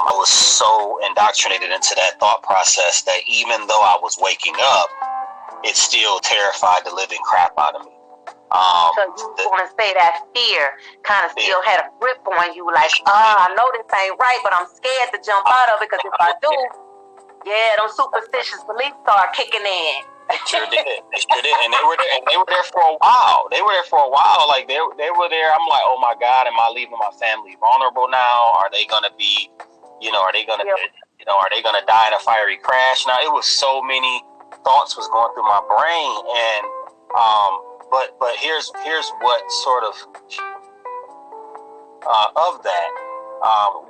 I was so indoctrinated into that thought process that even though I was waking up, it still terrified the living crap out of me. So you want to say that fear kind of still had a grip on you, like, I know this ain't right, but I'm scared to jump out of it, because if I do, them superstitious beliefs start kicking in. They sure did. And they were there for a while. Like they were there. I'm like, oh my God, am I leaving my family vulnerable now? Are they gonna be, are they gonna die in a fiery crash? Now, it was so many thoughts was going through my brain, and but here's what sort of that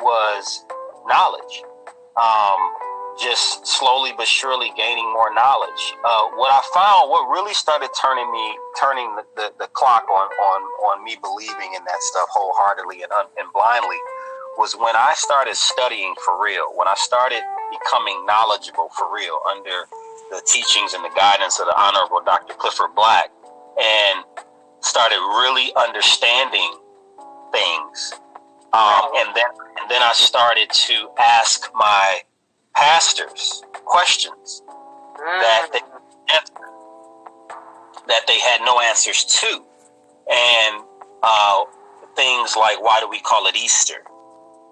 was knowledge. Just slowly but surely gaining more knowledge. What I found, what really started turning the clock on me believing in that stuff wholeheartedly and blindly, was when I started studying for real, when I started becoming knowledgeable for real under the teachings and the guidance of the Honorable Dr. Clifford Black, and started really understanding things. And then I started to ask my pastors questions that they had no answers to, and things like, why do we call it Easter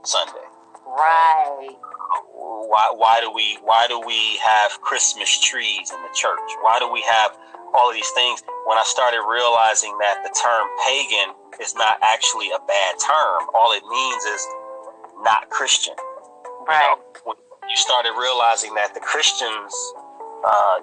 Sunday? Right. Why do we have Christmas trees in the church? Why do we have all of these things? When I started realizing that the term pagan is not actually a bad term, all it means is not Christian. Right. When you started realizing that the Christians,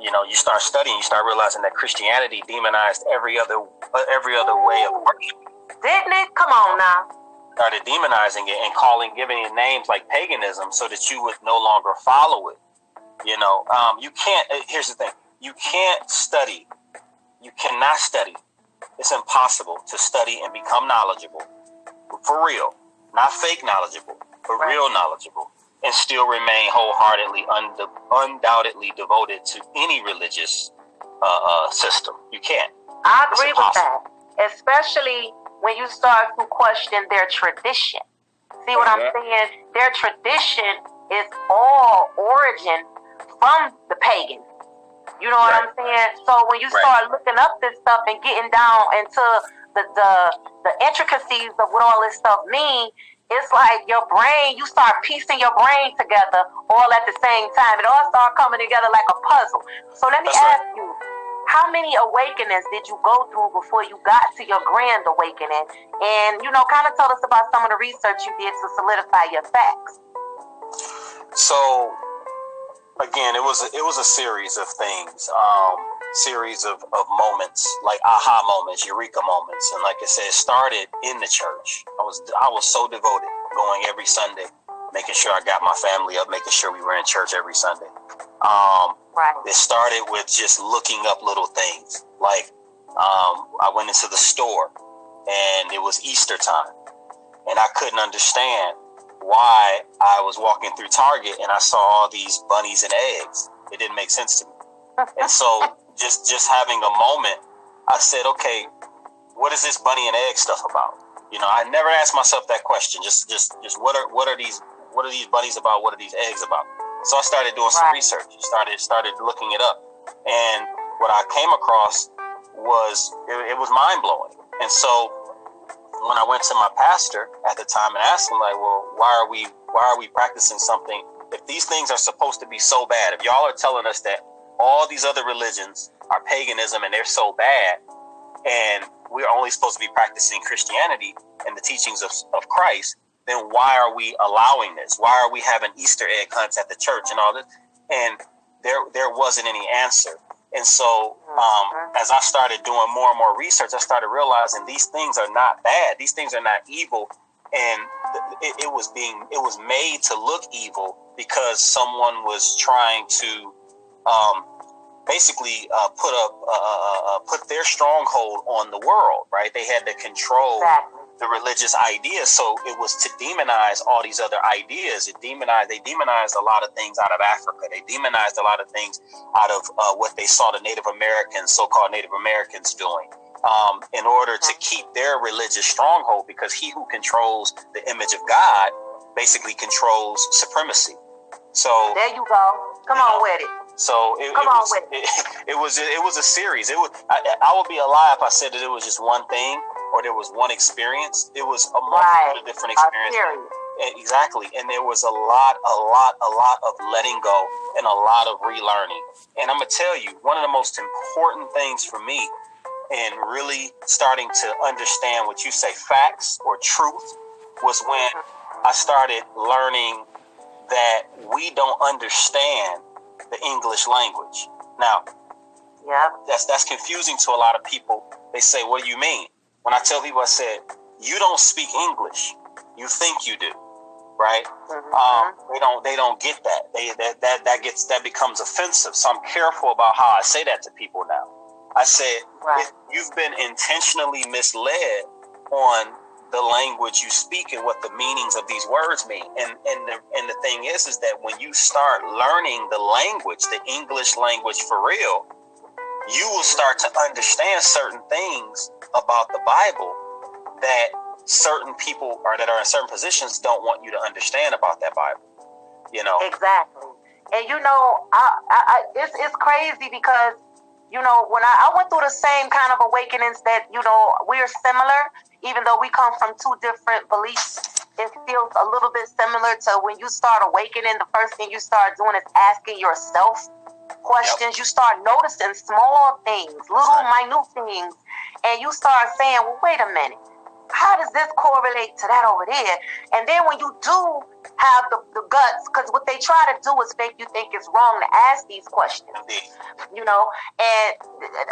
you start studying, you start realizing that Christianity demonized every other way of worship. Didn't it? Come on now. Started demonizing it and giving it names like paganism, so that you would no longer follow it. You can't. Here's the thing: you cannot study. It's impossible to study and become knowledgeable, for real, not fake knowledgeable, but real knowledgeable, and still remain wholeheartedly, undoubtedly devoted to any religious system. You can't. I agree with that, especially when you start to question their tradition. See what I'm saying? Their tradition is all origin from the pagan. You know what I'm saying? So when you start looking up this stuff and getting down into the intricacies of what all this stuff means, it's like your brain, you start piecing your brain together all at the same time. It all starts coming together like a puzzle. So let me ask you, how many awakenings did you go through before you got to your grand awakening? And, kind of tell us about some of the research you did to solidify your facts. So, again, it was a series of things, series of moments, like aha moments, eureka moments. And like I said, it started in the church. I was so devoted, going every Sunday, making sure I got my family up, making sure we were in church every Sunday. It started with just looking up little things. Like, I went into the store and it was Easter time, and I couldn't understand why I was walking through Target and I saw all these bunnies and eggs. It didn't make sense to me. And so just having a moment, I said, okay, what is this bunny and egg stuff about? I never asked myself that question. Just what are these bunnies about? What are these eggs about? So I started doing some research. Started looking it up. And what I came across was, it was mind blowing. And so when I went to my pastor at the time and asked him, like, well, why are we practicing something if these things are supposed to be so bad? If y'all are telling us that all these other religions are paganism and they're so bad, and we're only supposed to be practicing Christianity and the teachings of Christ, then why are we allowing this? Why are we having Easter egg hunts at the church and all this? And there wasn't any answer. And so as I started doing more and more research, I started realizing these things are not bad. These things are not evil. And it was made to look evil because someone was trying to basically put their stronghold on the world, right? They had to control the religious ideas. So it was to demonize all these other ideas. They demonized a lot of things out of Africa. They demonized a lot of things out of what they saw the Native Americans, so-called Native Americans doing, in order to keep their religious stronghold, because he who controls the image of God basically controls supremacy. So there you go. Come on with it. So it was a series. I would be a lie if I said that it was just one thing or there was one experience. It was a multitude of different experiences. Exactly. And there was a lot of letting go and a lot of relearning. And I'm going to tell you, one of the most important things for me in really starting to understand what you say, facts or truth, was when I started learning that we don't understand the English language. Now, that's confusing to a lot of people. They say, what do you mean? When I tell people, I said, you don't speak English. You think you do, right? They don't get that. That becomes offensive. So I'm careful about how I say that to people now. I said, if you've been intentionally misled on the language you speak and what the meanings of these words mean. And the thing is that when you start learning the language, the English language for real, you will start to understand certain things about the Bible that certain people that are in certain positions don't want you to understand about that Bible. You know? Exactly. And you know, it's crazy because, you know, when I went through the same kind of awakenings that, you know, we're similar. Even though we come from two different beliefs, it feels a little bit similar to when you start awakening. The first thing you start doing is asking yourself questions. You start noticing small things, little minute things, and you start saying, well, wait a minute, how does this correlate to that over there? And then when you do have the guts, because what they try to do is make you think it's wrong to ask these questions, you know, and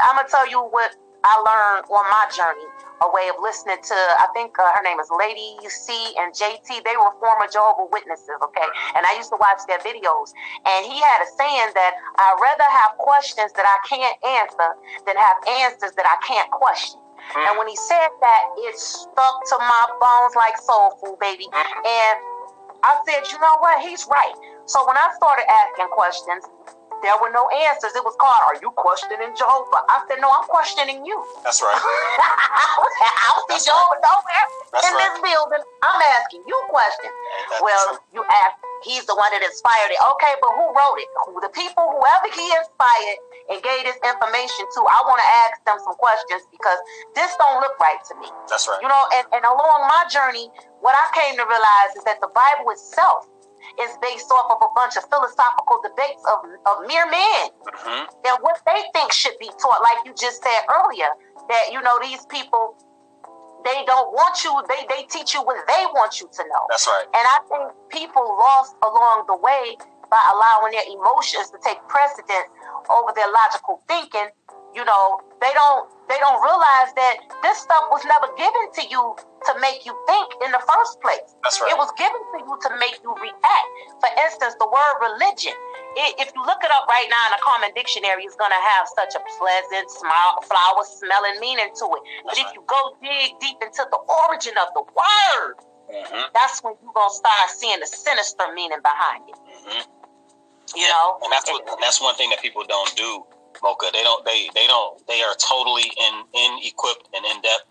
I'm going to tell you what I learned on my journey. A way of listening to, I think her name is Lady C and JT. They were former Jehovah's Witnesses, okay? And I used to watch their videos. And he had a saying that I'd rather have questions that I can't answer than have answers that I can't question. And when he said that, it stuck to my bones like soul food, baby. And I said, you know what? He's right. So when I started asking questions, there were no answers. It was called, are you questioning Jehovah? I said, no, I'm questioning you. That's right. I don't see Jehovah nowhere this building. I'm asking you questions. Well, you ask, he's the one that inspired it. Okay, but who wrote it? The people, whoever he inspired and gave this information to, I want to ask them some questions because this don't look right to me. That's right. You know, and along my journey, what I came to realize is that the Bible itself is based off of a bunch of philosophical debates of mere men and what they think should be taught. Like you just said earlier, that, you know, these people, they don't want you, they teach you what they want you to know. That's right. And I think people lost along the way by allowing their emotions to take precedence over their logical thinking. You know, they don't realize that this stuff was never given to you to make you think in the first place. That's right. It was given to you to make you react. For instance, the word religion. If you look it up right now in a common dictionary, it's going to have such a pleasant, flower-smelling meaning to it. But if you go dig deep into the origin of the word, that's when you're going to start seeing the sinister meaning behind it. You know? And that's one thing that people don't do, Mocha. They are totally equipped and in depth,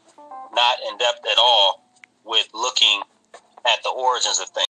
not in depth at all with looking at the origins of things.